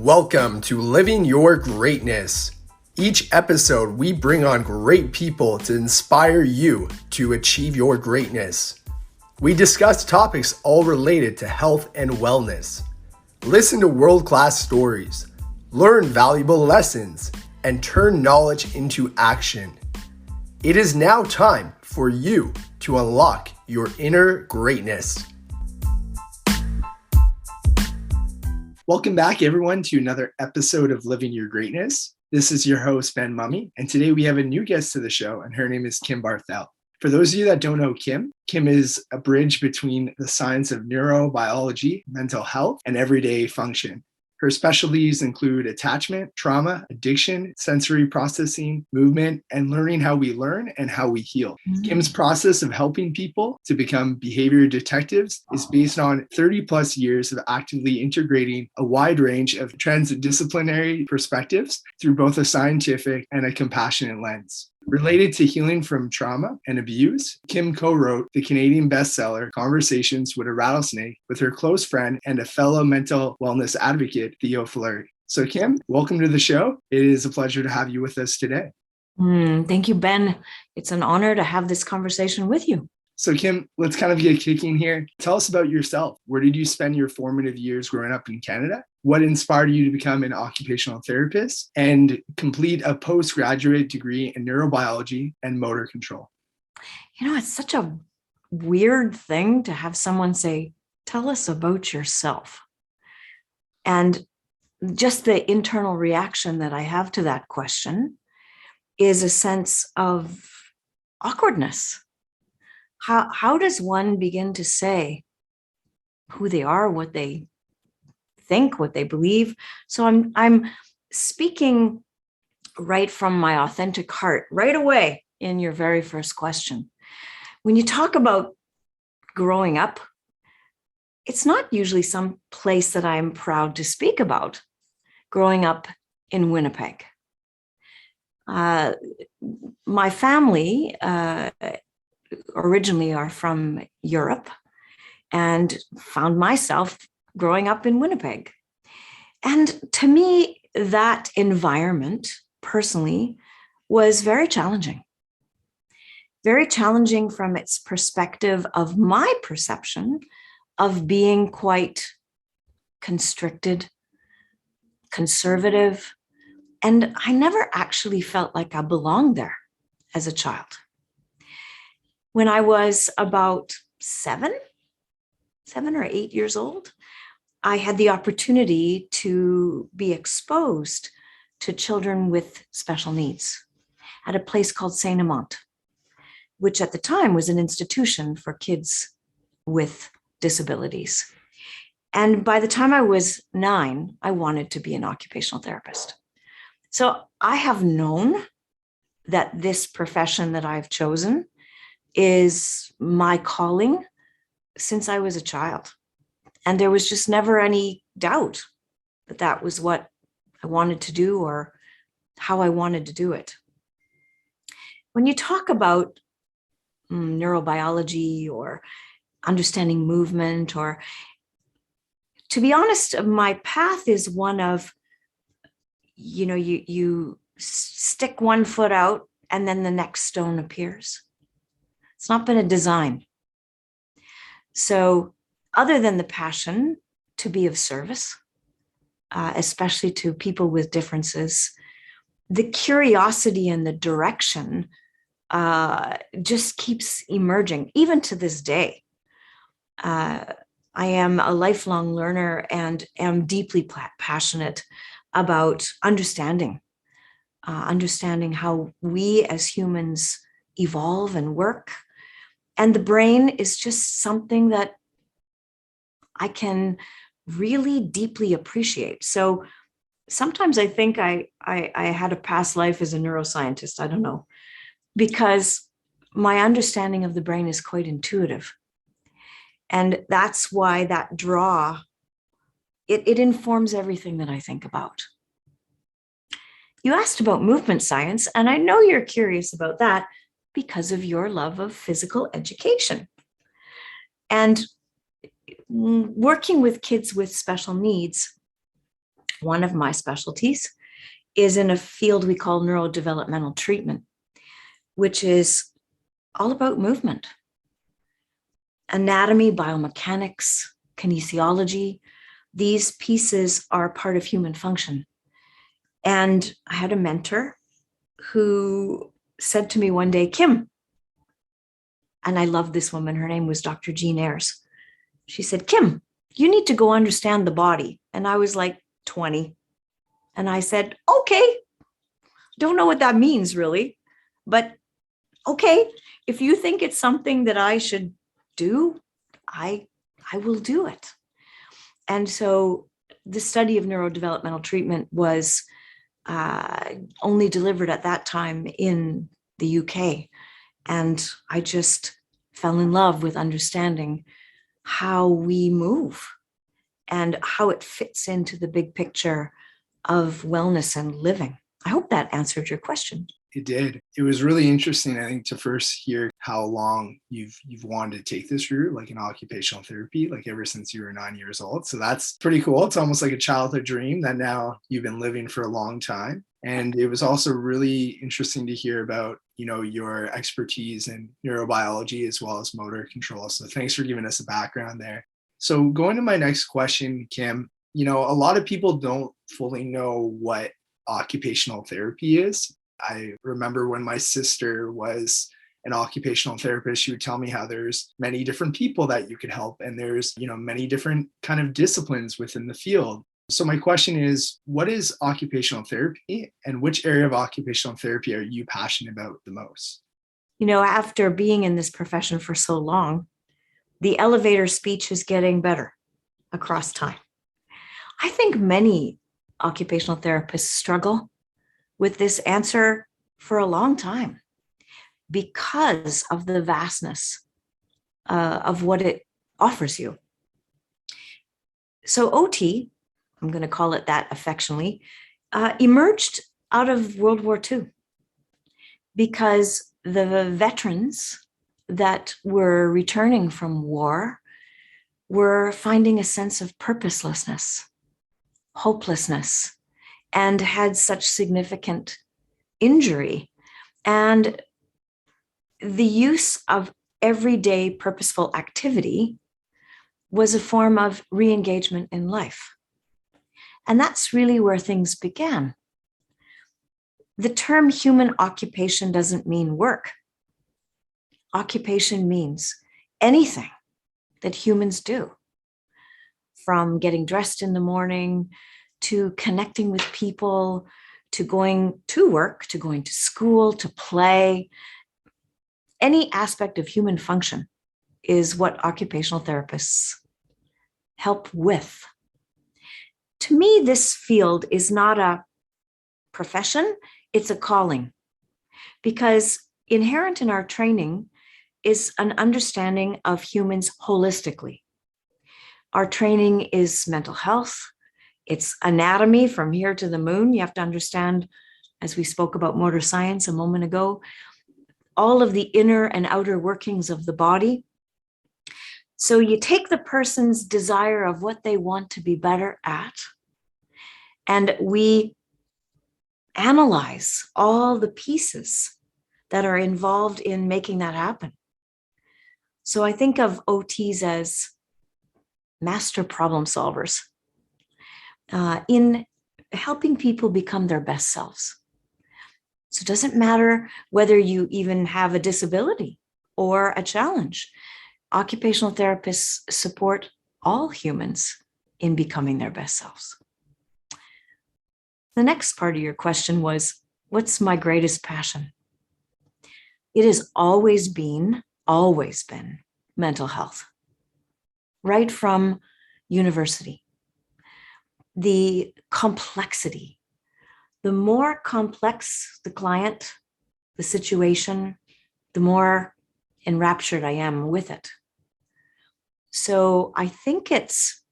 Welcome to Living Your Greatness. Each episode, we bring on great people to inspire you to achieve your greatness. We discuss topics all related to health and wellness. Listen to world-class stories, learn valuable lessons, and turn knowledge into action. It is now time for you to unlock your inner greatness. Welcome back, everyone, to another episode of Living Your Greatness. This is your host, Ben Mummy, and today we have a new guest to the show, and her name is Kim Barthel. For those of you that don't know Kim is a bridge between the science of neurobiology, mental health, and everyday function. Her specialties include attachment, trauma, addiction, sensory processing, movement, and learning how we learn and how we heal. Kim's process of helping people to become behavior detectives is based on 30 plus years of actively integrating a wide range of trans-disciplinary perspectives through both a scientific and a compassionate lens. Related to healing from trauma and abuse, Kim co-wrote the Canadian bestseller Conversations with a Rattlesnake with her close friend and a fellow mental wellness advocate, Theo Fleury. So Kim, welcome to the show. It is a pleasure to have you with us today. Thank you, Ben. It's an honor to have this conversation with you. So Kim, let's kind of get kicking here. Tell us about yourself. Where did you spend your formative years growing up in Canada? What inspired you to become an occupational therapist and complete a postgraduate degree in neurobiology and motor control? You know, it's such a weird thing to have someone say, tell us about yourself. And just the internal reaction that I have to that question is a sense of awkwardness. How does one begin to say who they are, what they think, what they believe? So I'm speaking right from my authentic heart right away in your very first question. When you talk about growing up, it's not usually some place that I'm proud to speak about. Growing up in Winnipeg. My family originally are from Europe and found myself growing up in Winnipeg. And to me, that environment personally was very challenging. Very challenging from its perspective of my perception of being quite constricted, conservative, and I never actually felt like I belonged there as a child. When I was about seven or 8 years old, I had the opportunity to be exposed to children with special needs at a place called Saint Amant, which at the time was an institution for kids with disabilities. And by the time I was 9, I wanted to be an occupational therapist. So I have known that this profession that I've chosen is my calling since I was a child. And there was just never any doubt that that was what I wanted to do or how I wanted to do it. When you talk about neurobiology or understanding movement, or to be honest, my path is one of, you stick one foot out and then the next stone appears. It's not been a design. So other than the passion to be of service, especially to people with differences, the curiosity and the direction just keeps emerging, even to this day. I am a lifelong learner and am deeply passionate about understanding how we as humans evolve and work. And the brain is just something that I can really deeply appreciate. So sometimes I think I had a past life as a neuroscientist. I don't know, because my understanding of the brain is quite intuitive. And that's why that draw, it informs everything that I think about. You asked about movement science, and I know you're curious about that because of your love of physical education. And working with kids with special needs, One of my specialties is in a field we call neurodevelopmental treatment, which is all about movement, anatomy, biomechanics, kinesiology. These pieces are part of human function. And I had a mentor who said to me one day, Kim, and I love this woman, her name was Dr. Jean Ayres. She said, Kim, you need to go understand the body. And I was like 20. And I said, okay, don't know what that means really, but okay, if you think it's something that I should do, I will do it. And so the study of neurodevelopmental treatment was only delivered at that time in the UK. And I just fell in love with understanding how we move and how it fits into the big picture of wellness and living. I hope that answered your question. It did. It was really interesting, I think, to first hear how long you've wanted to take this route, like in occupational therapy, like ever since you were 9 years old. So that's pretty cool. It's almost like a childhood dream that now you've been living for a long time. And it was also really interesting to hear about, your expertise in neurobiology as well as motor control. So thanks for giving us a background there. So going to my next question, Kim, a lot of people don't fully know what occupational therapy is. I remember when my sister was an occupational therapist, she would tell me how there's many different people that you could help, and there's, many different kind of disciplines within the field. So my question is, what is occupational therapy, and which area of occupational therapy are you passionate about the most? After being in this profession for so long, the elevator speech is getting better across time. I think many occupational therapists struggle with this answer for a long time because of the vastness of what it offers you. So OT, I'm going to call it that affectionately, emerged out of World War II because the veterans that were returning from war were finding a sense of purposelessness, hopelessness, and had such significant injury. And the use of everyday purposeful activity was a form of re-engagement in life. And that's really where things began. The term human occupation doesn't mean work. Occupation means anything that humans do, from getting dressed in the morning to connecting with people, to going to work, to going to school, to play. Any aspect of human function is what occupational therapists help with. To me, this field is not a profession, it's a calling, because inherent in our training is an understanding of humans holistically. Our training is mental health, it's anatomy from here to the moon. You have to understand, as we spoke about motor science a moment ago, all of the inner and outer workings of the body. So you take the person's desire of what they want to be better at, and we analyze all the pieces that are involved in making that happen. So I think of OTs as master problem solvers in helping people become their best selves. So it doesn't matter whether you even have a disability or a challenge. Occupational therapists support all humans in becoming their best selves. The next part of your question was, what's my greatest passion? It has always been mental health, right from university. The complexity, the more complex the client, the situation, the more enraptured I am with it. So I think it's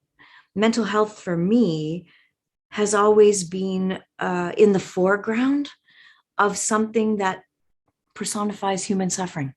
mental health for me has always been in the foreground of something that personifies human suffering.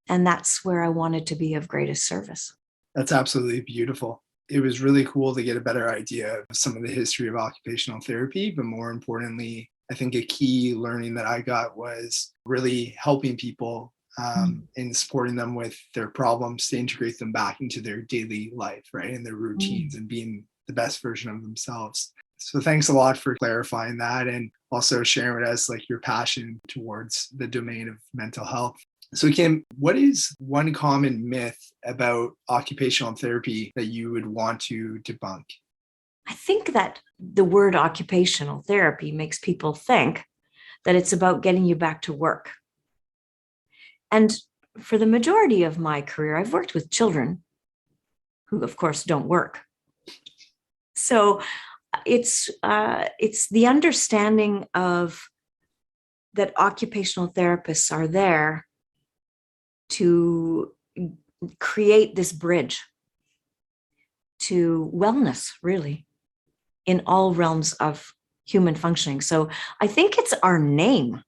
And that's where I wanted to be of greatest service. That's absolutely beautiful. It was really cool to get a better idea of some of the history of occupational therapy, but more importantly, I think a key learning that I got was really helping people and supporting them with their problems to integrate them back into their daily life, right? And their routines and being the best version of themselves. So thanks a lot for clarifying that and also sharing with us like your passion towards the domain of mental health. So Kim, what is one common myth about occupational therapy that you would want to debunk? I think that the word occupational therapy makes people think that it's about getting you back to work. And for the majority of my career, I've worked with children who, of course, don't work. So it's the understanding of that occupational therapists are there to create this bridge to wellness, really, in all realms of human functioning. So I think it's our name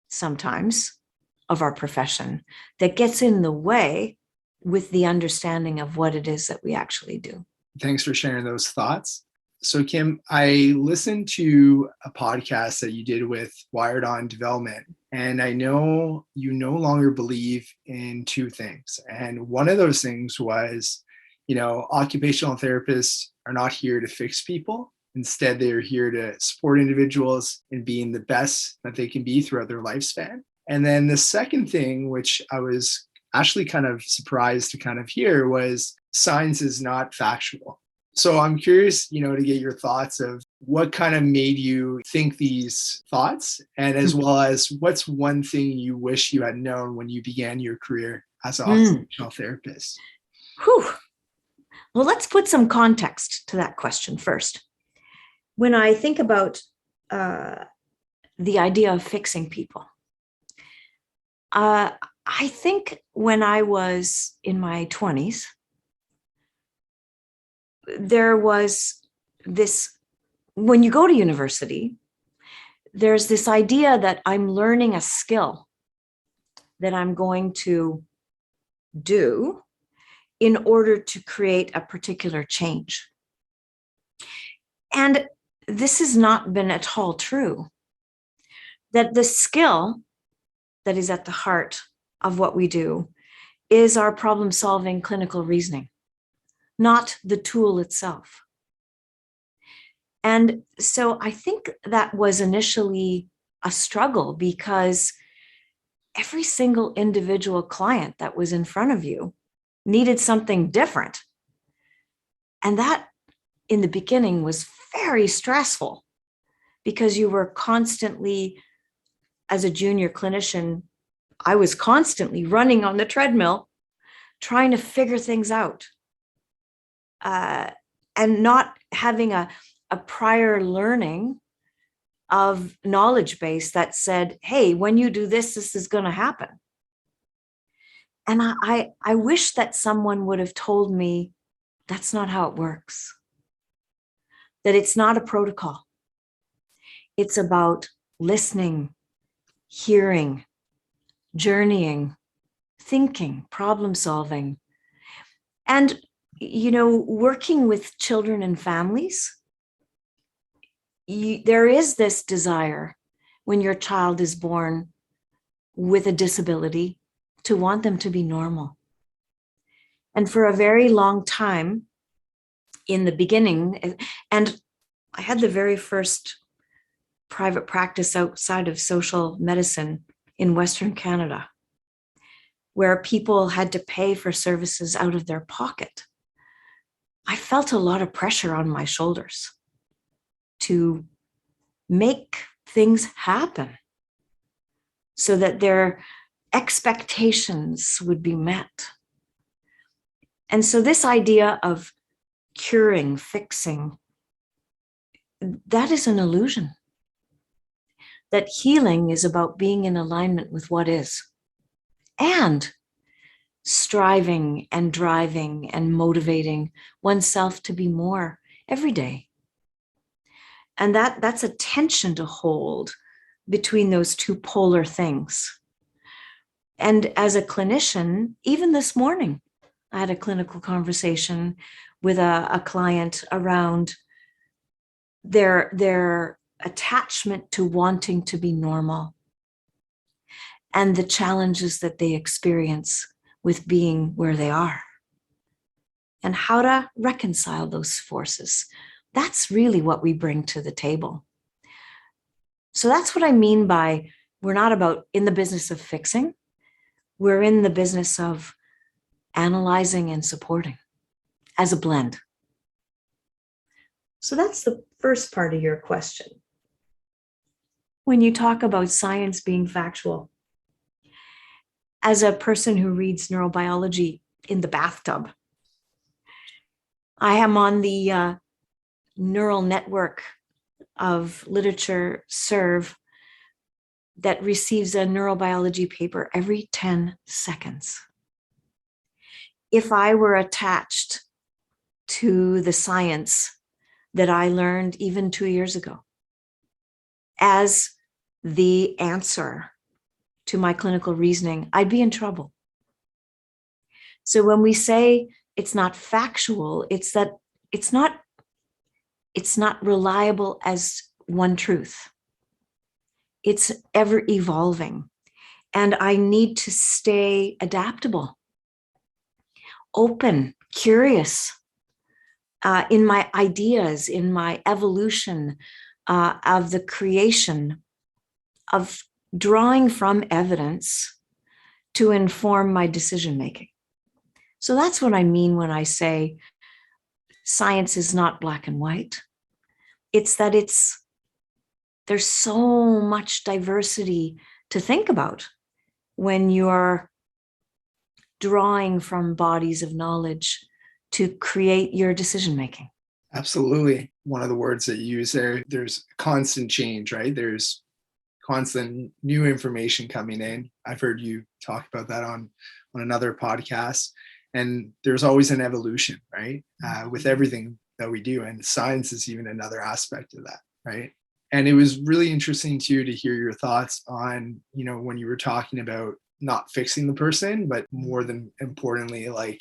sometimes of our profession that gets in the way with the understanding of what it is that we actually do. Thanks for sharing those thoughts. So Kim, I listened to a podcast that you did with Wired On Development, and I know you no longer believe in two things. And one of those things was, occupational therapists are not here to fix people. Instead, they're here to support individuals in being the best that they can be throughout their lifespan. And then the second thing, which I was actually kind of surprised to kind of hear, was science is not factual. So I'm curious, to get your thoughts of what kind of made you think these thoughts, and as well as what's one thing you wish you had known when you began your career as an occupational therapist? Whew. Well, let's put some context to that question first. When I think about the idea of fixing people, I think when I was in my 20s, there was this, when you go to university, there's this idea that I'm learning a skill that I'm going to do in order to create a particular change. And this has not been at all true. That the skill that is at the heart of what we do is our problem-solving clinical reasoning, not the tool itself. And so I think that was initially a struggle because every single individual client that was in front of you needed something different. And that in the beginning was very stressful because you were constantly, as a junior clinician, I was constantly running on the treadmill, trying to figure things out. And not having a prior learning of knowledge base that said, hey, when you do this, this is going to happen. And I wish that someone would have told me that's not how it works, that it's not a protocol. It's about listening, hearing, journeying, thinking, problem solving. And working with children and families, there is this desire when your child is born with a disability to want them to be normal. And for a very long time in the beginning, and I had the very first private practice outside of social medicine in Western Canada, where people had to pay for services out of their pocket. I felt a lot of pressure on my shoulders to make things happen so that their expectations would be met. And so this idea of curing, fixing, that is an illusion. That healing is about being in alignment with what is, and striving and driving and motivating oneself to be more every day. And that's a tension to hold between those two polar things. And as a clinician, even this morning, I had a clinical conversation with a client around their attachment to wanting to be normal and the challenges that they experience with being where they are and how to reconcile those forces. That's really what we bring to the table. So that's what I mean by we're not about in the business of fixing. We're in the business of analyzing and supporting as a blend. So that's the first part of your question. When you talk about science being factual, as a person who reads neurobiology in the bathtub, I am on the neural network of literature serve that receives a neurobiology paper every 10 seconds. If I were attached to the science that I learned even 2 years ago as the answer to my clinical reasoning, I'd be in trouble. So when we say it's not factual, it's that it's not reliable as one truth. It's ever evolving. And I need to stay adaptable, open, curious in my ideas, in my evolution of the creation of drawing from evidence to inform my decision making. So that's what I mean when I say science is not black and white. It's that there's so much diversity to think about when you're drawing from bodies of knowledge to create your decision making. Absolutely. One of the words that you use there's constant change, right? There's constant new information coming in. I've heard you talk about that on another podcast. And there's always an evolution, right? With everything that we do. And science is even another aspect of that, right? And it was really interesting too to hear your thoughts on, when you were talking about not fixing the person, but more than importantly, like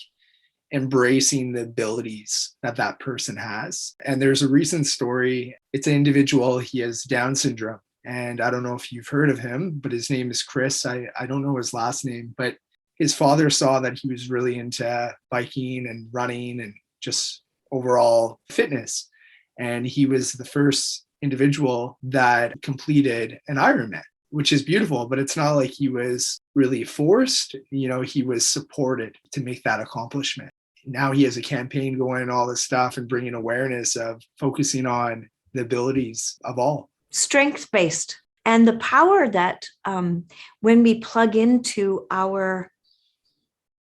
embracing the abilities that person has. And there's a recent story. It's an individual, he has Down syndrome. And I don't know if you've heard of him, but his name is Chris. I don't know his last name, but his father saw that he was really into biking and running and just overall fitness. And he was the first individual that completed an Ironman, which is beautiful, but it's not like he was really forced. He was supported to make that accomplishment. Now he has a campaign going and all this stuff and bringing awareness of focusing on the abilities of all. Strength-based. And the power that when we plug into our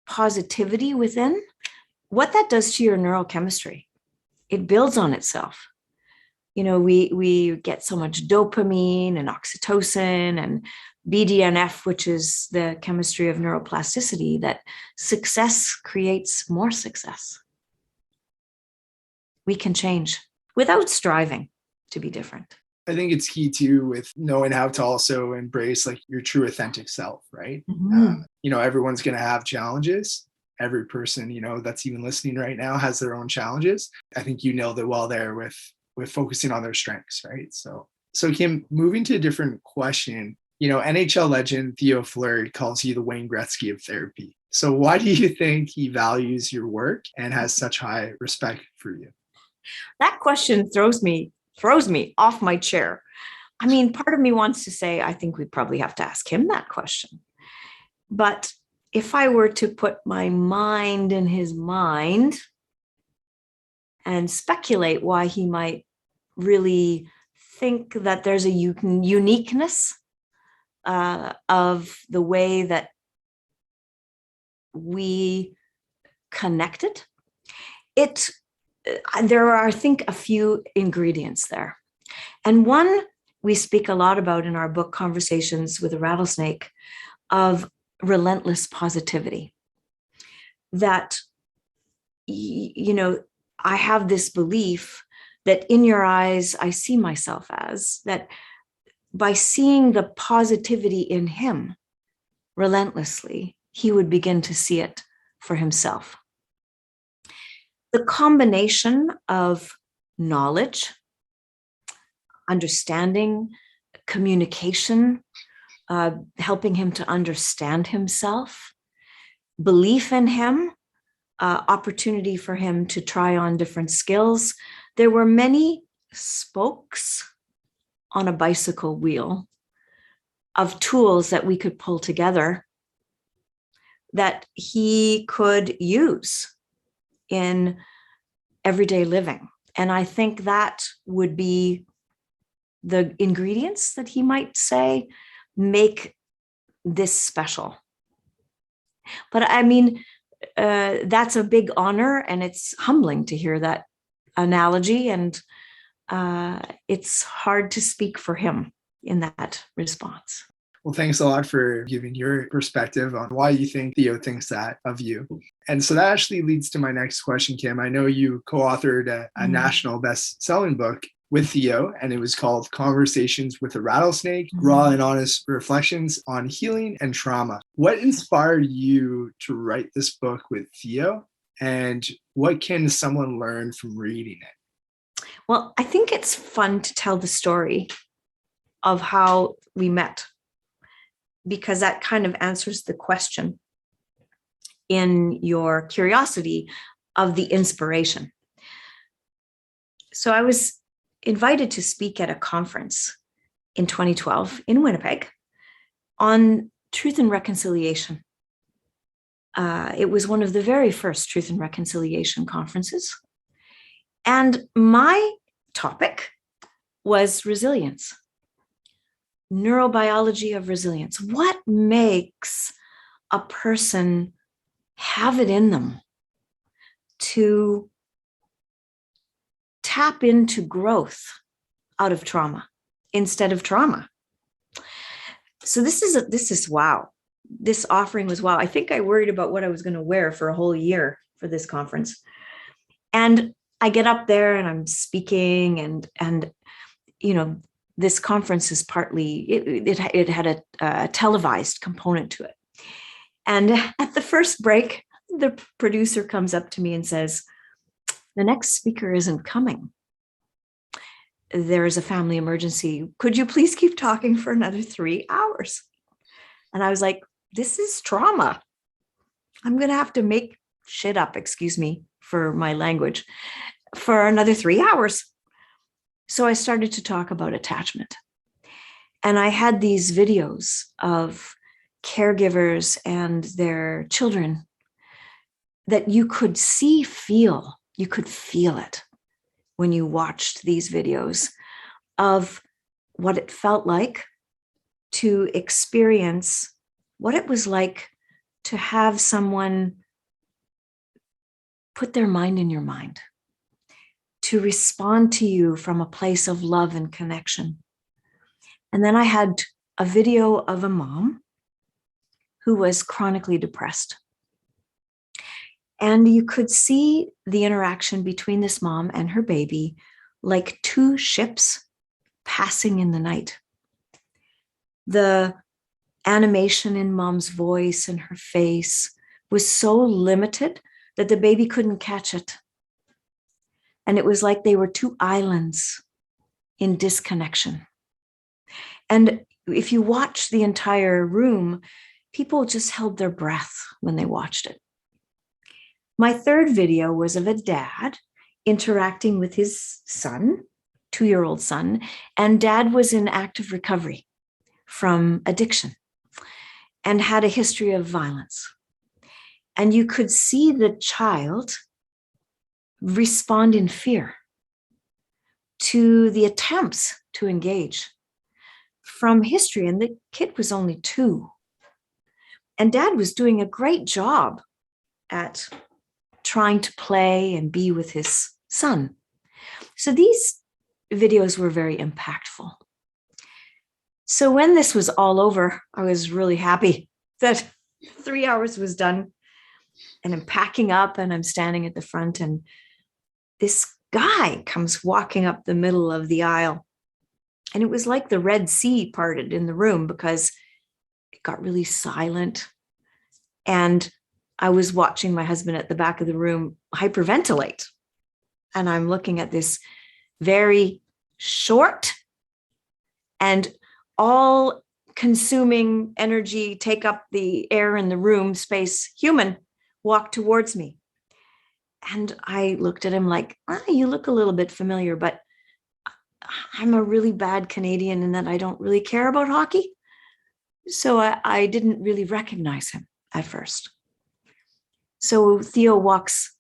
positivity within, what that does to your neurochemistry, it builds on itself. We get so much dopamine and oxytocin and BDNF, which is the chemistry of neuroplasticity, that success creates more success. We can change without striving to be different. I think it's key too with knowing how to also embrace like your true authentic self, right? Mm-hmm. Everyone's going to have challenges. Every person, that's even listening right now has their own challenges. I think you nailed it well there with focusing on their strengths, right? So Kim, moving to a different question, NHL legend Theo Fleury calls you the Wayne Gretzky of therapy. So why do you think he values your work and has such high respect for you? That question throws me off my chair. I mean, part of me wants to say, I think we probably have to ask him that question. But if I were to put my mind in his mind and speculate why he might really think that there's a uniqueness of the way that we connected, there are, I think, a few ingredients there. And one we speak a lot about in our book, Conversations with a Rattlesnake, of relentless positivity. That, I have this belief that in your eyes, I see myself as, that by seeing the positivity in him relentlessly, he would begin to see it for himself. the combination of knowledge, understanding, communication, helping him to understand himself, belief in him, opportunity for him to try on different skills. There were many spokes on a bicycle wheel of tools that we could pull together that he could use in everyday living. And I think that would be the ingredients that he might say make this special. But I mean, that's a big honor, and it's humbling to hear that analogy, and it's hard to speak for him in that response. Well, thanks a lot for giving your perspective on why you think Theo thinks that of you. And so that actually leads to my next question, Kim. I know you co-authored a national best-selling book with Theo, and it was called Conversations with a Rattlesnake, Raw and Honest Reflections on Healing and Trauma. What inspired you to write this book with Theo, and what can someone learn from reading it? Well, I think it's fun to tell the story of how we met, because that kind of answers the question in your curiosity of the inspiration. So I was invited to speak at a conference in 2012 in Winnipeg on truth and reconciliation. It was one of the very first truth and reconciliation conferences. And my topic was resilience. Neurobiology of resilience. What makes a person have it in them to tap into growth out of trauma instead of trauma? So this is wow. This offering was wow. I think I worried about what I was going to wear for a whole year for this conference. And I get up there and I'm speaking, and you know, this conference is partly, it had a televised component to it. And at the first break, the producer comes up to me and says, "The next speaker isn't coming. There is a family emergency. Could you please keep talking for another 3 hours?" And I was like, this is trauma. I'm going to have to make shit up, excuse me for my language, for another 3 hours. So I started to talk about attachment. And I had these videos of caregivers and their children that you could feel it when you watched these videos of what it felt like to experience what it was like to have someone put their mind in your mind, to respond to you from a place of love and connection. And then I had a video of a mom who was chronically depressed. And you could see the interaction between this mom and her baby like two ships passing in the night. The animation in mom's voice and her face was so limited that the baby couldn't catch it. And it was like they were two islands in disconnection. And if you watch the entire room, people just held their breath when they watched it. My third video was of a dad interacting with his son, 2-year-old son, and dad was in active recovery from addiction and had a history of violence. And you could see the child respond in fear to the attempts to engage from history. And the kid was only 2. And dad was doing a great job at trying to play and be with his son. So these videos were very impactful. So when this was all over, I was really happy that 3 hours was done. And I'm packing up and I'm standing at the front, and this guy comes walking up the middle of the aisle. And it was like the Red Sea parted in the room because it got really silent. And I was watching my husband at the back of the room hyperventilate. And I'm looking at this very short and all consuming energy, take up the air in the room space human walk towards me. And I looked at him like, you look a little bit familiar, but I'm a really bad Canadian in that I don't really care about hockey. So I didn't really recognize him at first. So Theo walks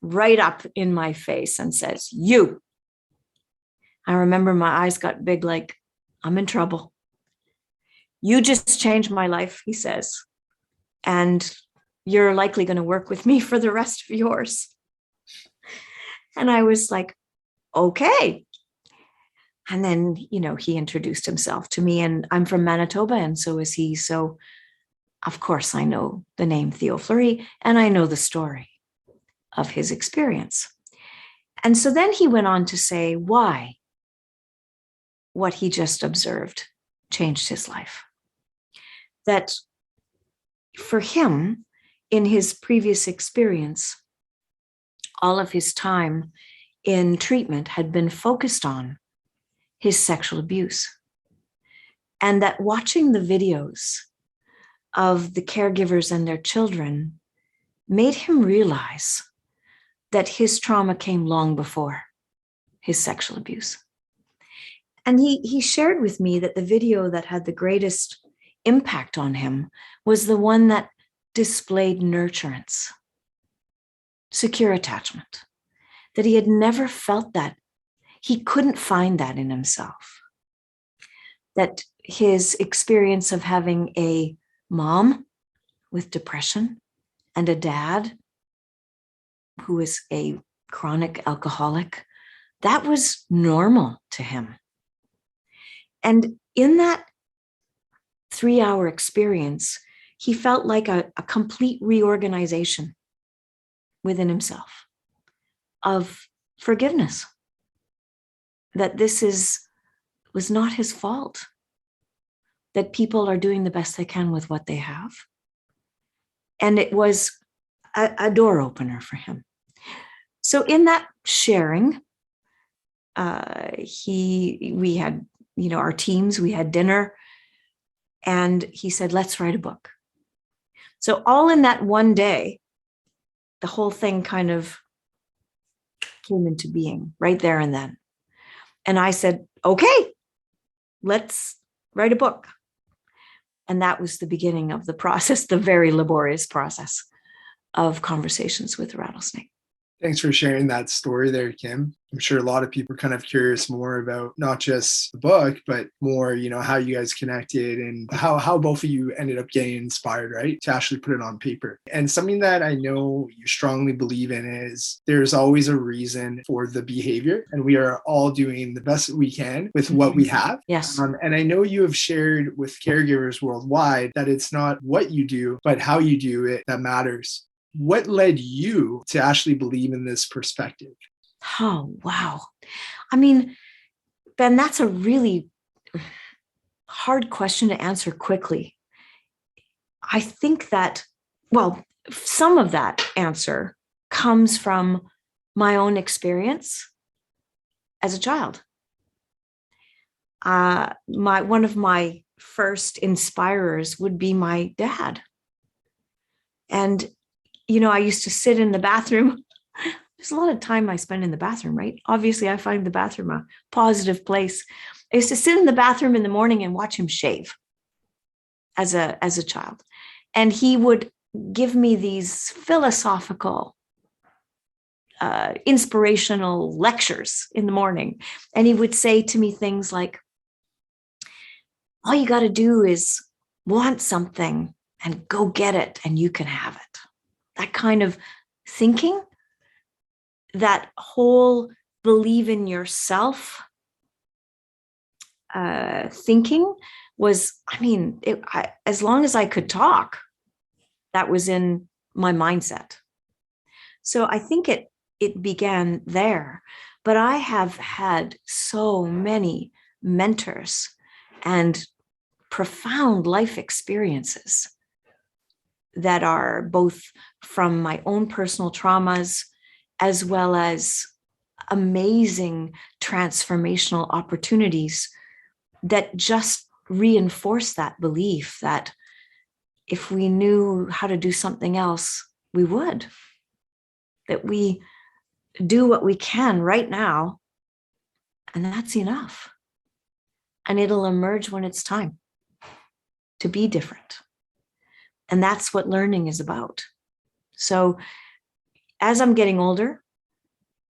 right up in my face and says, "You." I remember my eyes got big, like, I'm in trouble. "You just changed my life," he says, "and you're likely going to work with me for the rest of yours." And I was like, okay. And then, he introduced himself to me, and I'm from Manitoba, and so is he. So, of course, I know the name Theo Fleury, and I know the story of his experience. And so then he went on to say why what he just observed changed his life. That for him, in his previous experience, all of his time in treatment had been focused on his sexual abuse. And that watching the videos of the caregivers and their children made him realize that his trauma came long before his sexual abuse. And he shared with me that the video that had the greatest impact on him was the one that displayed nurturance, secure attachment, that he had never felt that. He couldn't find that in himself. That his experience of having a mom with depression and a dad who is a chronic alcoholic, that was normal to him. And in that 3-hour experience, he felt like a complete reorganization within himself of forgiveness, that this was not his fault, that people are doing the best they can with what they have. And it was a door opener for him. So in that sharing, we had, our teams, we had dinner, and he said, "Let's write a book." So all in that one day, the whole thing kind of came into being right there and then. And I said, "Okay, let's write a book." And that was the beginning of the process, the very laborious process of Conversations with Rattlesnake. Thanks for sharing that story there, Kim. I'm sure a lot of people are kind of curious more about not just the book, but more, how you guys connected and how both of you ended up getting inspired, right, to actually put it on paper. And something that I know you strongly believe in is there's always a reason for the behavior, and we are all doing the best that we can with what we have. Yes. And I know you have shared with caregivers worldwide that it's not what you do, but how you do it that matters. What led you to actually believe in this perspective? Oh, wow. I mean, Ben, that's a really hard question to answer quickly. I think that, some of that answer comes from my own experience as a child. One of my first inspirers would be my dad. And I used to sit in the bathroom. There's a lot of time I spend in the bathroom, right? Obviously, I find the bathroom a positive place. I used to sit in the bathroom in the morning and watch him shave as a child. And he would give me these philosophical, inspirational lectures in the morning. And he would say to me things like, all you got to do is want something and go get it and you can have it. That kind of thinking, that whole believe in yourself thinking was, as long as I could talk, that was in my mindset. So I think it began there. But I have had so many mentors and profound life experiences that are both from my own personal traumas as well as amazing transformational opportunities that just reinforce that belief that if we knew how to do something else, we would. That we do what we can right now, and that's enough. And it'll emerge when it's time to be different. And that's what learning is about. So as I'm getting older,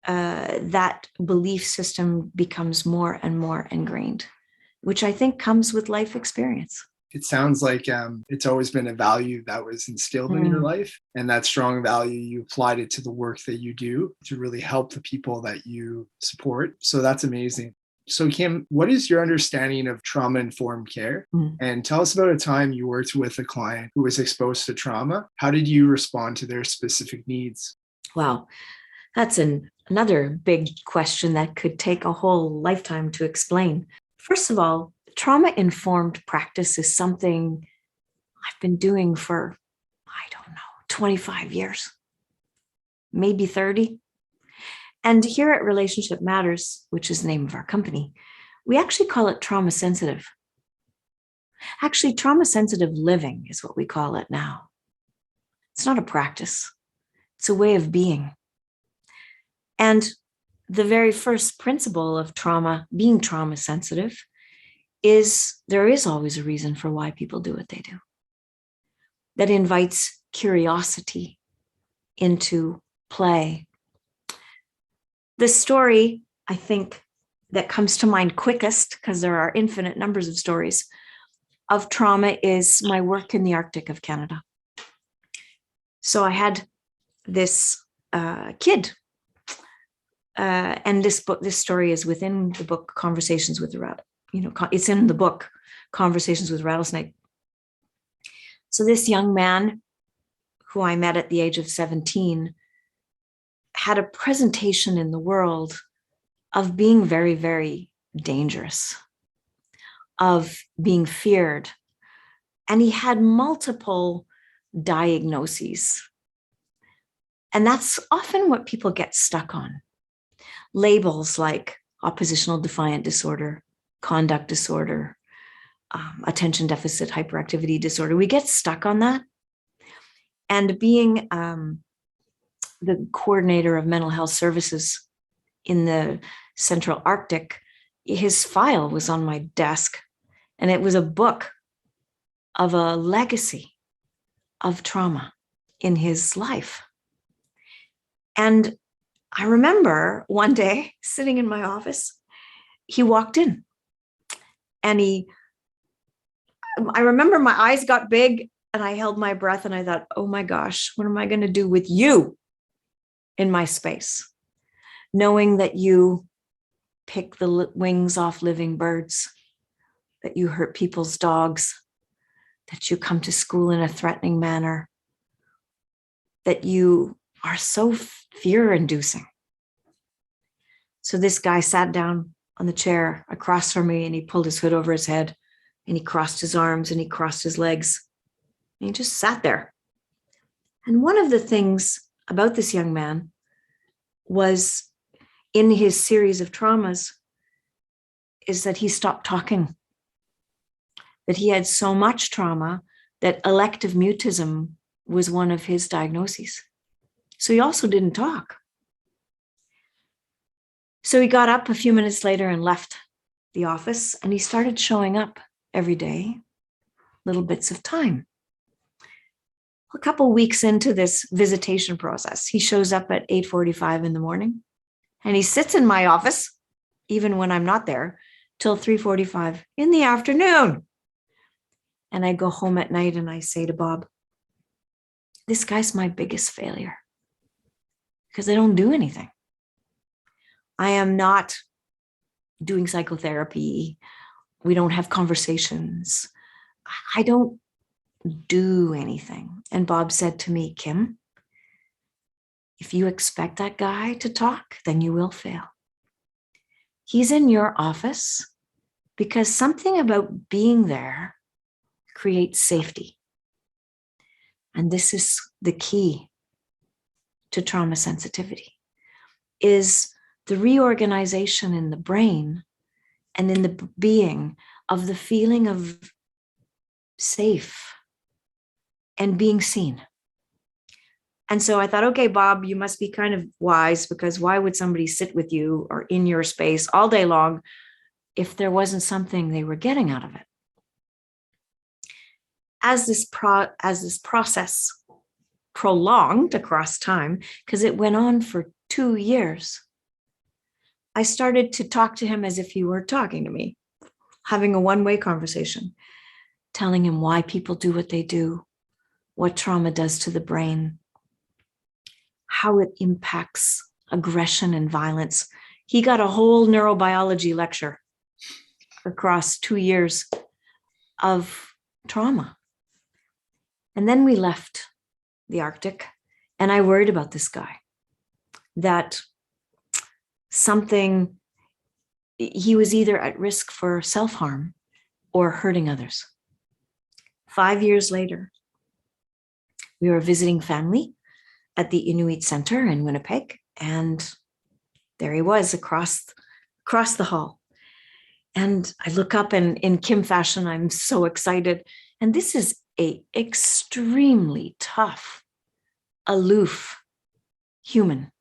that belief system becomes more and more ingrained, which I think comes with life experience. It sounds like it's always been a value that was instilled in your life, and that strong value, you applied it to the work that you do to really help the people that you support. So that's amazing. So Kim, what is your understanding of trauma-informed care? And tell us about a time you worked with a client who was exposed to trauma. How did you respond to their specific needs? Wow, that's another big question that could take a whole lifetime to explain. First of all, trauma-informed practice is something I've been doing for, 25 years, maybe 30. And here at Relationship Matters, which is the name of our company, we actually call it trauma sensitive. Actually, trauma sensitive living is what we call it now. It's not a practice. It's a way of being. And the very first principle of trauma, being trauma sensitive, is there is always a reason for why people do what they do. That invites curiosity into play. The story, I think, that comes to mind quickest, because there are infinite numbers of stories, of trauma is my work in the Arctic of Canada. So I had this kid, and this story is within the book Conversations with the Rat. It's in the book Conversations with Rattlesnake. So this young man, who I met at the age of 17, had a presentation in the world of being very, very dangerous, of being feared. And he had multiple diagnoses. And that's often what people get stuck on. Labels like oppositional defiant disorder, conduct disorder, attention deficit hyperactivity disorder. We get stuck on that. And being the coordinator of mental health services in the Central Arctic, his file was on my desk, and it was a book of a legacy of trauma in his life. And I remember one day sitting in my office, he walked in, and I remember my eyes got big, and I held my breath, and I thought, oh my gosh, what am I going to do with you in my space? Knowing that you pick the wings off living birds, that you hurt people's dogs, that you come to school in a threatening manner, that you are so fear-inducing. So this guy sat down on the chair across from me, and he pulled his hood over his head, and he crossed his arms, and he crossed his legs, and he just sat there. And one of the things about this young man was, in his series of traumas, is that he stopped talking. That he had so much trauma that elective mutism was one of his diagnoses. So he also didn't talk. So he got up a few minutes later and left the office, and he started showing up every day, little bits of time. A couple of weeks into this visitation process, he shows up at 8:45 in the morning, and he sits in my office, even when I'm not there, till 3:45 in the afternoon. And I go home at night and I say to Bob, this guy's my biggest failure, because I don't do anything. I am not doing psychotherapy. We don't have conversations. I don't do anything. And Bob said to me, Kim, if you expect that guy to talk, then you will fail. He's in your office because something about being there creates safety. and this is the key to trauma sensitivity, is the reorganization in the brain and in the being of the feeling of safe and being seen. And so I thought, okay, Bob, you must be kind of wise, because why would somebody sit with you or in your space all day long if there wasn't something they were getting out of it? As this process prolonged across time, because it went on for 2 years, I started to talk to him as if he were talking to me, having a one-way conversation, telling him why people do what they do, what trauma does to the brain, how it impacts aggression and violence. He got a whole neurobiology lecture across 2 years of trauma. And then we left the Arctic, and I worried about this guy, that he was either at risk for self-harm or hurting others. 5 years later, we were visiting family at the Inuit Center in Winnipeg, and there he was across the hall. And I look up, and in Kim fashion, I'm so excited. And this is a extremely tough, aloof human.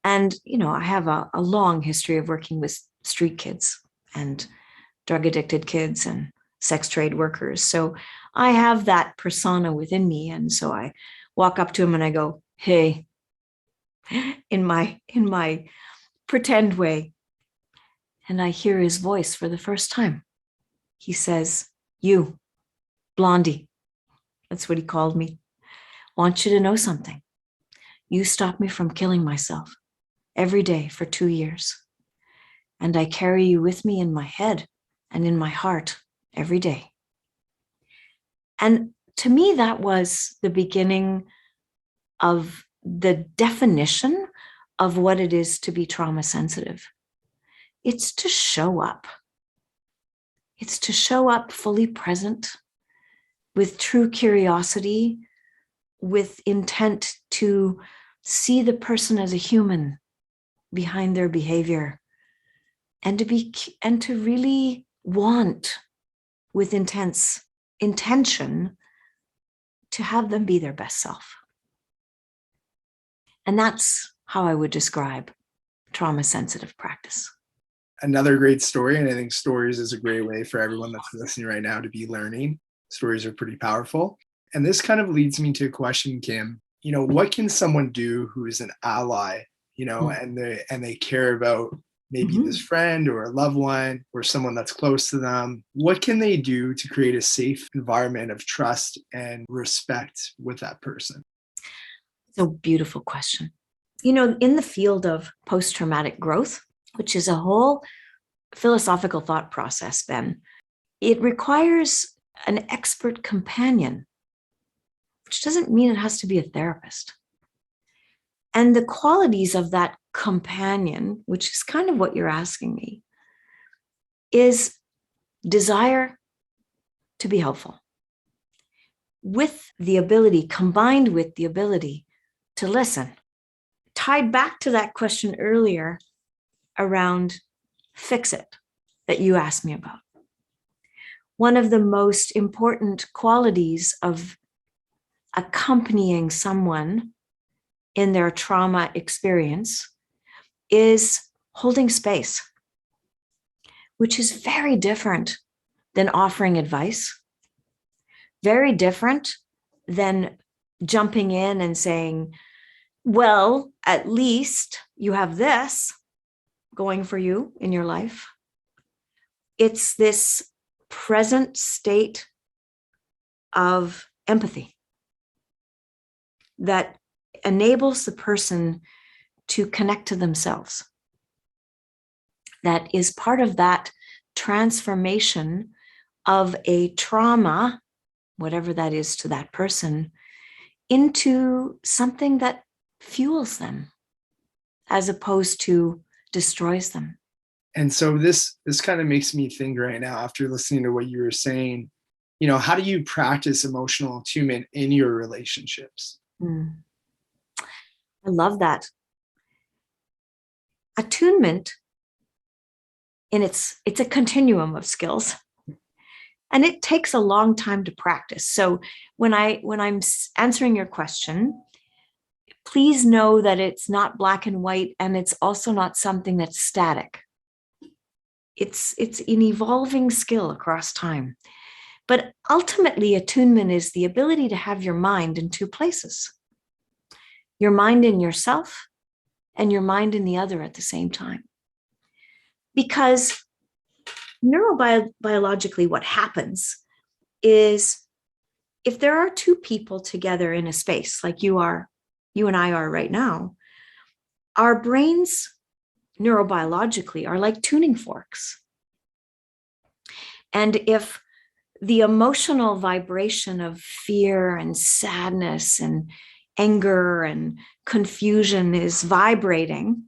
And, I have a long history of working with street kids and drug addicted kids and sex trade workers. So I have that persona within me. And so I walk up to him and I go, hey, in my pretend way. And I hear his voice for the first time. He says, you, Blondie. That's what he called me. Want you to know something. You stopped me from killing myself every day for 2 years. And I carry you with me in my head and in my heart every day. And to me, that was the beginning of the definition of what it is to be trauma sensitive. It's to show up. It's to show up fully present, with true curiosity, with intent to see the person as a human behind their behavior, and to really want, with intention, to have them be their best self. And that's how I would describe trauma sensitive practice. Another great story, and I think stories is a great way for everyone that's listening right now to be learning. Stories are pretty powerful. And this kind of leads me to a question, Kim. What can someone do who is an ally, and they care about maybe this friend or a loved one or someone that's close to them? What can they do to create a safe environment of trust and respect with that person? It's a beautiful question. In the field of post-traumatic growth, which is a whole philosophical thought process, Ben, it requires an expert companion, which doesn't mean it has to be a therapist. And the qualities of that companion, which is kind of what you're asking me, is desire to be helpful, combined with the ability to listen. Tied back to that question earlier around fix it that you asked me about. One of the most important qualities of accompanying someone in their trauma experience is holding space, which is very different than offering advice, very different than jumping in and saying, well, at least you have this going for you in your life. It's this present state of empathy that enables the person to connect to themselves. That is part of that transformation of a trauma, whatever that is to that person, into something that fuels them as opposed to destroys them. And so this kind of makes me think right now, after listening to what you were saying, how do you practice emotional attunement in your relationships? I love that. Attunement, it's a continuum of skills, and it takes a long time to practice. So when I'm answering your question, please know that it's not black and white, and it's also not something that's static. It's an evolving skill across time. But ultimately, attunement is the ability to have your mind in two places: your mind in yourself and your mind in the other at the same time. Because neurobiologically, what happens is, if there are two people together in a space, like you and I are right now, our brains neurobiologically are like tuning forks. And if the emotional vibration of fear and sadness and anger and confusion is vibrating,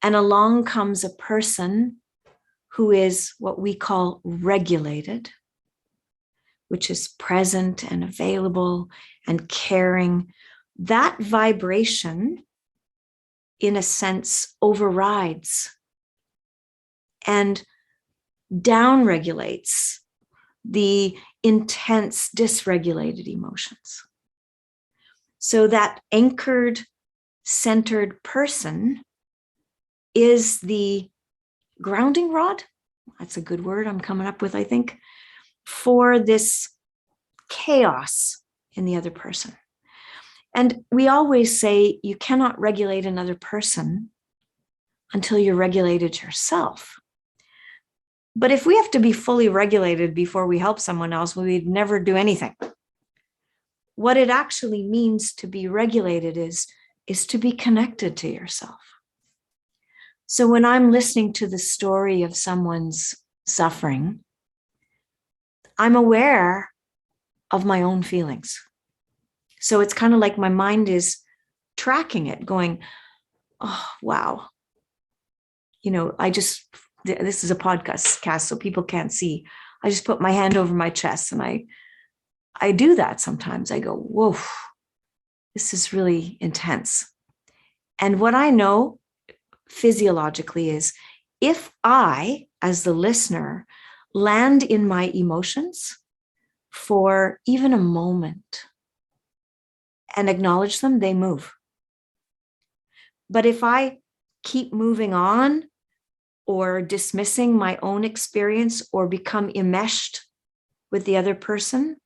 and along comes a person who is what we call regulated, which is present and available and caring, that vibration, in a sense, overrides and downregulates the intense, dysregulated emotions. So that anchored, centered person is the grounding rod. That's a good word I'm coming up with, I think, for this chaos in the other person. And we always say you cannot regulate another person until you're regulated yourself. But if we have to be fully regulated before we help someone else, we'd never do anything. What it actually means to be regulated is to be connected to yourself. So when I'm listening to the story of someone's suffering, I'm aware of my own feelings. So it's kind of like my mind is tracking it, going, oh, wow. This is a podcast, so people can't see. I just put my hand over my chest, and I do that sometimes. I go, whoa, this is really intense. And what I know physiologically is, if I, as the listener, land in my emotions for even a moment and acknowledge them, they move. But if I keep moving on or dismissing my own experience or become enmeshed with the other person,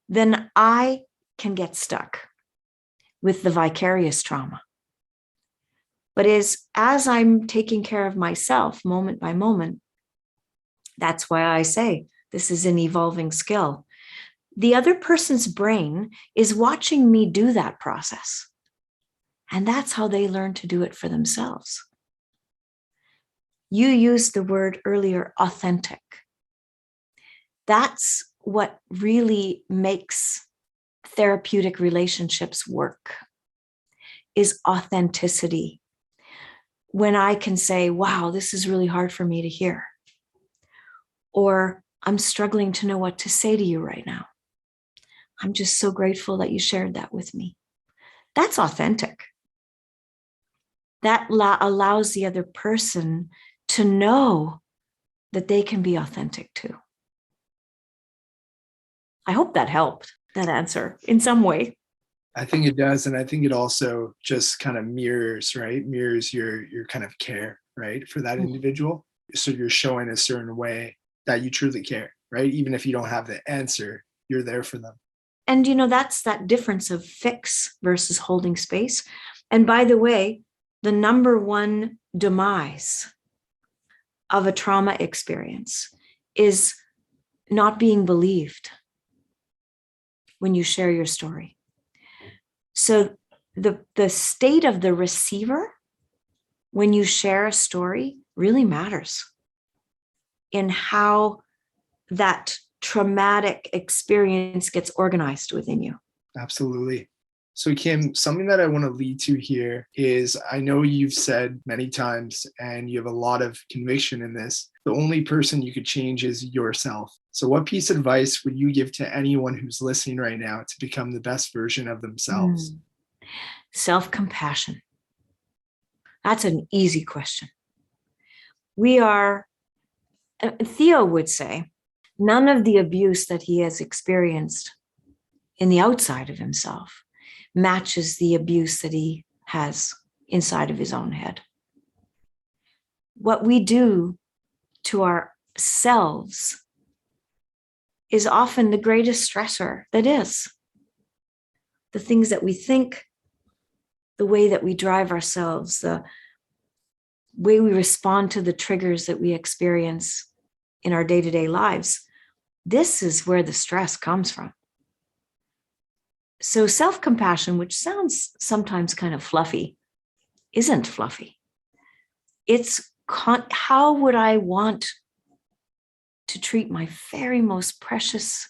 then I can get stuck with the vicarious trauma. But as I'm taking care of myself moment by moment, that's why I say this is an evolving skill. The other person's brain is watching me do that process. And that's how they learn to do it for themselves. You used the word earlier, authentic. That's what really makes therapeutic relationships work, is authenticity. When I can say, wow, this is really hard for me to hear. Or I'm struggling to know what to say to you right now. I'm just so grateful that you shared that with me. That's authentic. That allows the other person to know that they can be authentic too. I hope that helped, that answer in some way. I think it does. And I think it also just kind of mirrors your kind of care, right, for that individual. So you're showing a certain way that you truly care, right? Even if you don't have the answer, you're there for them. And, that's that difference of fix versus holding space. And by the way, the number one demise of a trauma experience is not being believed when you share your story. So the state of the receiver when you share a story really matters in how that traumatic experience gets organized within you. Absolutely. So Kim, something that I want to lead to here is, I know you've said many times, and you have a lot of conviction in this, the only person you could change is yourself. So, what piece of advice would you give to anyone who's listening right now to become the best version of themselves? Self-compassion. That's an easy question. We are, Theo would say, none of the abuse that he has experienced in the outside of himself matches the abuse that he has inside of his own head. What we do to ourselves is often the greatest stressor that is. The things that we think, the way that we drive ourselves, the way we respond to the triggers that we experience in our day-to-day lives, this is where the stress comes from. So self-compassion, which sounds sometimes kind of fluffy, isn't fluffy. It's how would I want to treat my very most precious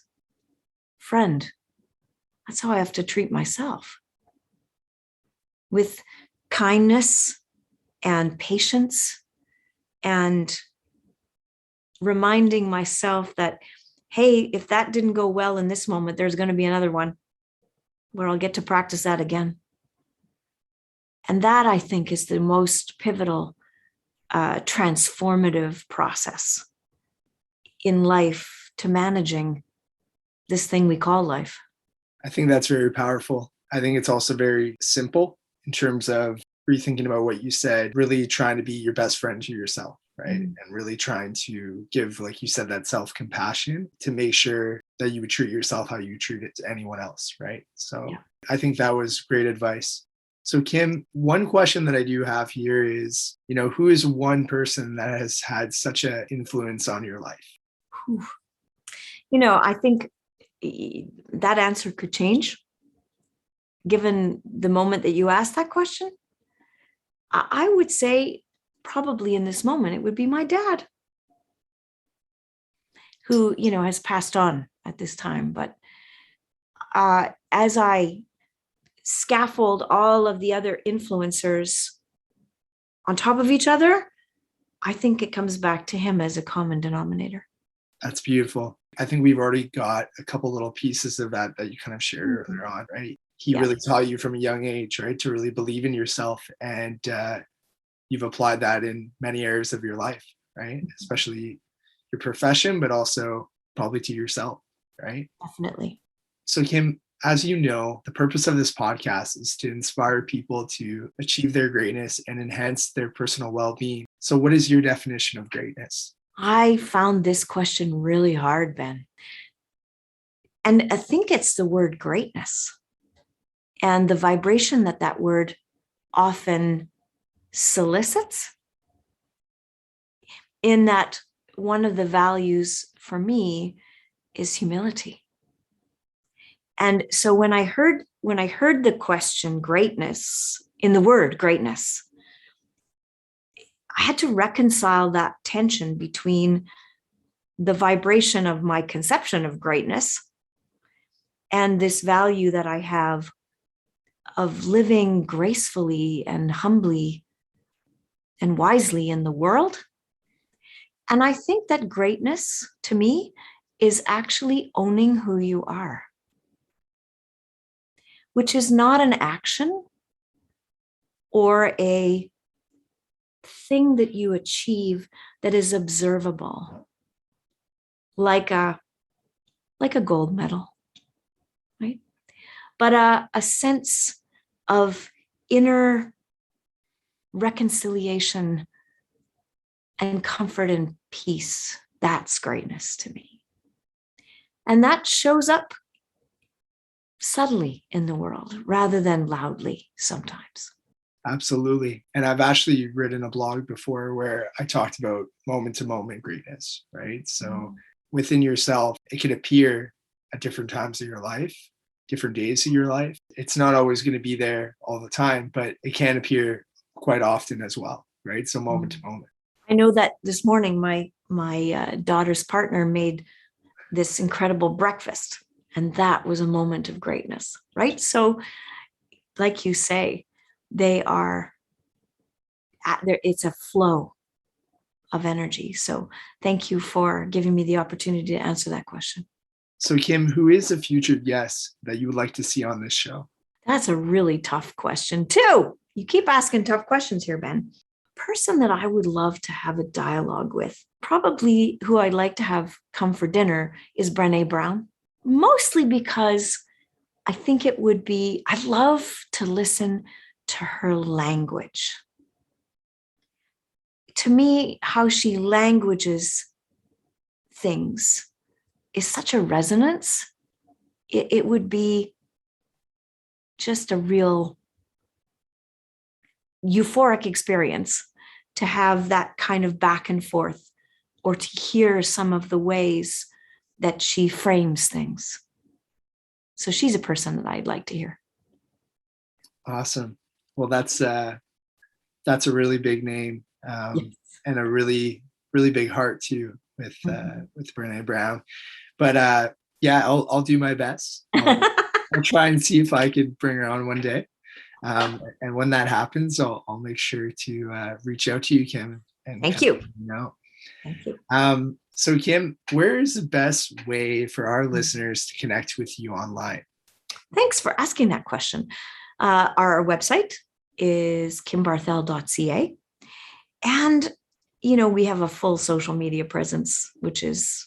friend? That's how I have to treat myself. With kindness and patience, and reminding myself that, hey, if that didn't go well in this moment, there's going to be another one where I'll get to practice that again. And that, I think, is the most pivotal, transformative process in life to managing this thing we call life. I think that's very powerful. I think it's also very simple in terms of rethinking about what you said, really trying to be your best friend to yourself, right? And really trying to give, like you said, that self-compassion to make sure that you would treat yourself how you treat it to anyone else, right? So yeah. I think that was great advice. So Kim, one question that I do have here is, who is one person that has had such an influence on your life? I think that answer could change given the moment that you asked that question. I would say probably in this moment, it would be my dad, who, has passed on at this time. But as I scaffold all of the other influencers on top of each other, I think it comes back to him as a common denominator. That's beautiful. I think we've already got a couple little pieces of that you kind of shared earlier on, right? He really taught you from a young age, right, to really believe in yourself. And you've applied that in many areas of your life, right? Especially your profession, but also probably to yourself, right? Definitely. So Kim, as you know, the purpose of this podcast is to inspire people to achieve their greatness and enhance their personal well-being. So what is your definition of greatness? I found this question really hard, Ben. And I think it's the word greatness and the vibration that word often solicits, in that one of the values for me is humility. And so when I heard the question greatness, in the word greatness, I had to reconcile that tension between the vibration of my conception of greatness and this value that I have of living gracefully and humbly and wisely in the world. And I think that greatness, to me, is actually owning who you are, which is not an action or a thing that you achieve that is observable, like a gold medal, right? But a sense of inner reconciliation and comfort and peace. That's greatness to me. And that shows up subtly in the world rather than loudly sometimes. Absolutely. And I've actually written a blog before where I talked about moment to moment greatness, right? So within yourself, it can appear at different times of your life, different days of your life. It's not always going to be there all the time, but it can appear quite often as well, right? So moment to moment. I know that this morning, my daughter's partner made this incredible breakfast, and that was a moment of greatness, right? So like you say, they are, it's a flow of energy. So thank you for giving me the opportunity to answer that question. So Kim, who is a future guest that you would like to see on this show? That's a really tough question too. You keep asking tough questions here, Ben. Person that I would love to have a dialogue with, probably who I'd like to have come for dinner, is Brené Brown. Mostly because I think it would be, I'd love to listen to her language. To me, how she languages things is such a resonance. It would be just a real euphoric experience to have that kind of back and forth, or to hear some of the ways that she frames things. So she's a person that I'd like to hear. Awesome. Well, that's a really big name, Yes. and a really, really big heart too with Brené Brown. But yeah, I'll do my best. I'll try and see if I could bring her on one day. And when that happens, I'll make sure to reach out to you, Kim. And Thank you. Thank you. So Kim, where is the best way for our listeners to connect with you online? Thanks for asking that question. Our website is kimbarthel.ca. And, we have a full social media presence, which is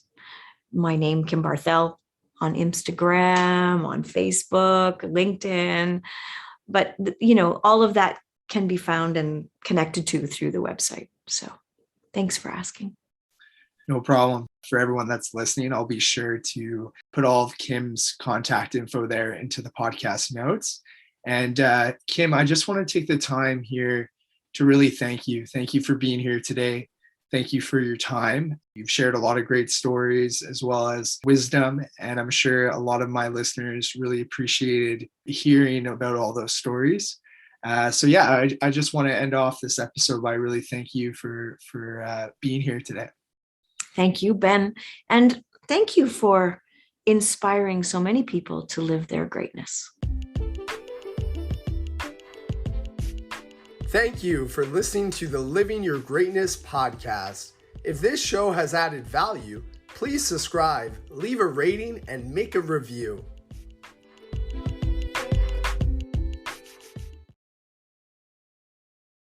my name, Kim Barthel, on Instagram, on Facebook, LinkedIn. But, all of that can be found and connected to through the website. So thanks for asking. No problem. For everyone that's listening, I'll be sure to put all of Kim's contact info there into the podcast notes. And Kim, I just want to take the time here to really thank you. Thank you for being here today. Thank you for your time. You've shared a lot of great stories as well as wisdom, and I'm sure a lot of my listeners really appreciated hearing about all those stories. So yeah, I just want to end off this episode by really thank you for being here today. Thank you, Ben. And thank you for inspiring so many people to live their greatness. Thank you for listening to the Living Your Greatness podcast. If this show has added value, please subscribe, leave a rating, and make a review.